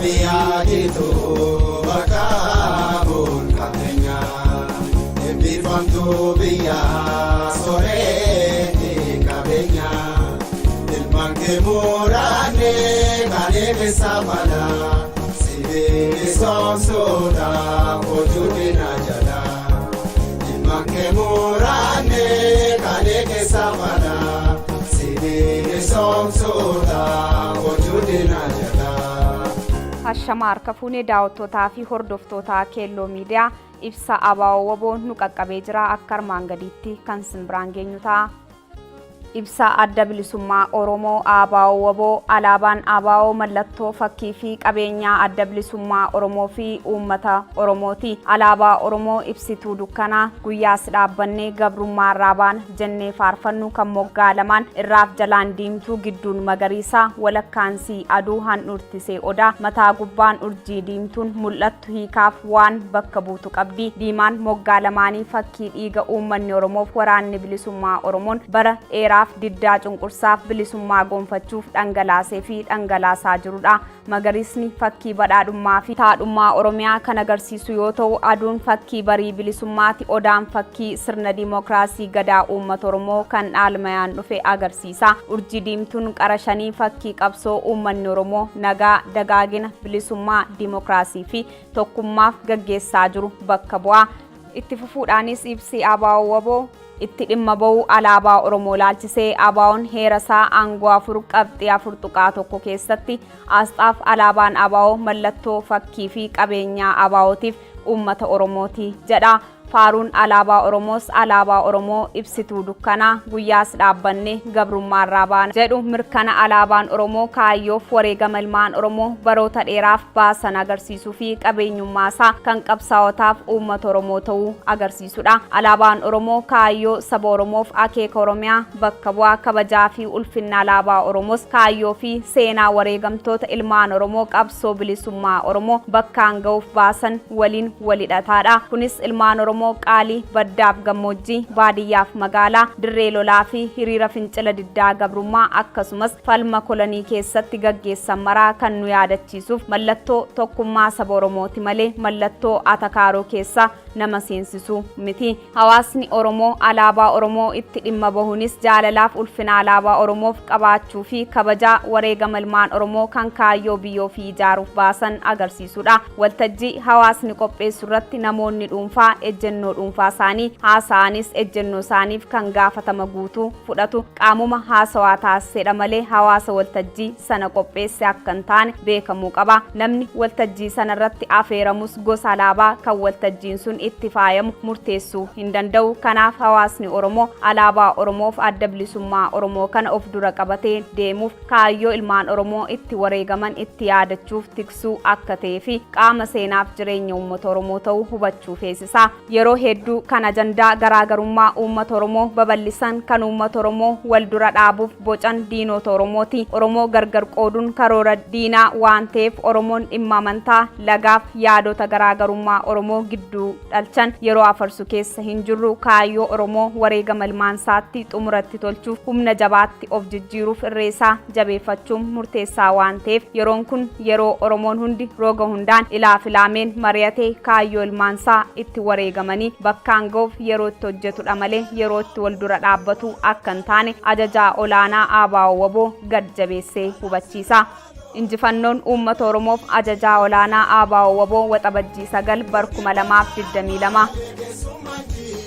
Obiyajitu bakabun katenya Ebifamtu biya soreti kabenya Ilman kemurane kalebe samana Sibe sonsoda ojudina jada Ilman kemurane kalebe samana Sibe sonsoda ojudina jada Hashamar kafuune daawwattootaa fi hordoftoota Keelloo Miidiyaa ibsa ABO WBO nu qaqqabee jira akka armaan gadiitti kan sin biraan geenyu ta'a. Ibsa adda bilisummaa Oromoo ABO WBO alaabaan ABO mallattoo fakkii fi qabeenyaa adda bilisummaa Oromoo fi uummata Oromooti. Alaabaa Oromoo ibsituu dukkanaa guyyaas dhaabbannee gabrummaa raabaan jennee faarfannu kan moggaa lamaan irraaf jalaan diimtuu gidduun magariisa walakkaansii aduu handhuurtisee odaa mataa gubbaan urjii diimtuun mul'attu hiikaaf waan bakka buutu qabdi. Diimaan moggaa lamaanii fakkii dhiiga uummanni Oromoof waraanni bilisummaa Oromoon bara dheeraa diddaa cunqursaaf bilisummaa gonfachuuf dhangalaasee fi dhangalaasaa jirudha. Magariisni fakkii badhaadhummaa fi taadhummaa Oromiyaa kan agarsiisu yoo ta'u aduun fakkii barii bilisummaati. Odaan fakkii sirna dimookiraasii gadaa uummata Oromoo kan dhaalmayaan dhufe agarsiisa. Urjii diimtuun qarashanii fakkii qabsoo uummanni Oromoo nagaa dagaagina bilisummaa dimookiraasii fi tokkummaaf gaggeessaa jiru bakka bu'a. Itti fufuudhaanis ibsi ABO WBO itti dhimma ba'uu alaabaa Oromoo laalchisee ABO'n heerasaa aangoo 4 qabxii 4 tuqaa 1 keessatti asxaaf alaabaan ABO mallattoo fakkii fi qabeenyaa ABO'tiif uummata Oromooti jedha. Faaruun alaabaa Oromoos alaabaa Oromoo ibsituu dukkanaa guyyaas dhaabbannee gabrummaa raabaan jedhu mirkana alaabaan Oromoo kaayyoof wareegama ilmaan Oromoo baroota dheeraaf baasan agarsiisuu fi qabeenyummaasaa kan qabsaa'otaaf uummata Oromoo ta'uu agarsiisudha. Alaabaan Oromoo kaayyoo saba Oromoof akeeka Oromiyaa bakka bu'aa kabajaa fi ulfinna alaabaa Oromoos kaayyoo fi seenaa wareegamtoota ilmaan Oromoo qabsoo bilisummaa Oromoo bakkaan ga'uuf baasan waliin walhidhataadha. Kunis ilmaan Oromoo qaalii baddaaf gammoojjii baadiyyaaf magaalaa dirree lolaa fi hiriira fincila diddaa gabrummaa akkasumas falma kolonii keessatti gaggeessan maraa kan nu yaadachiisuuf mallattoo tokkummaa saba Oromooti malee mallattoo atakaaroo keessa nama seensisu miti. Hawaasni Oromoo alaabaa Oromoo itti dhimma bahuunis jaalalaaf ulfina alaabaa Oromoof qabaachuu fi kabajaa wareegama ilmaan Oromoo kan kaayyoo biyyoo fi ijaaruuf baasan agarsiisudha. Waltajjii hawaasni qopheessu irratti namoonni dhuunfaa ejjennoo dhuunfaa isaanii haasa'anis ejjennoo isaaniif kan gaafatama guutuu fudhatu qaamuma haasawaa taasisedha malee hawaasa waltajjii sana qopheesse akka hin taane beekamuu qaba. Namni waltajjii sana irratti afeeramus gosa alaabaa kan waltajjiin sun itti faayamu murteessuu hin danda'u. Kanaaf hawaasni Oromoo alaabaa Oromoof adda bilisummaa Oromoo kana of dura qabatee deemuuf kaayyoo ilmaan Oromoo itti wareegaman itti yaadachuuf tiksuu akka ta'ee fi qaama seenaaf jireenya uummata Oromoo ta'uu hubachuu feesisa. Yeroo hedduu kan ajandaa garaagarummaa uummata Oromoo babal'isan kan uummata Oromoo wal dura dhaabuuf bocan diinota Oromooti. Oromoo gargar qooduun karoora diinaa waan ta'eef Oromoon dhimma amantaa lagaaf yaadota garaagarummaa Oromoo gidduu dhalchan yeroo afarsu keessa hin jirru. Kaayyoo Oromoo wareegama ilmaan isaatti xumuratti tolchuuf humna jabaatti of jijjiiruuf irreesaa jabeeffachuun murteessaa waan ta'eef yeroon kun yeroo Oromoon hundi roga hundaan ilaaf ilaameen mari'atee kaayyoo ilmaan isaa itti wareegamanii bakkaan ga'uuf yeroo itti hojjetudha malee yeroo itti wal dura dhaabbatu akka hin taane ajajaa olaanaa ABO WBO gad jabeessee hubachiisa. Injifannoon uummata Oromoof ajajaa olaanaa ABO WBO waxabajjii 9 bara 2022.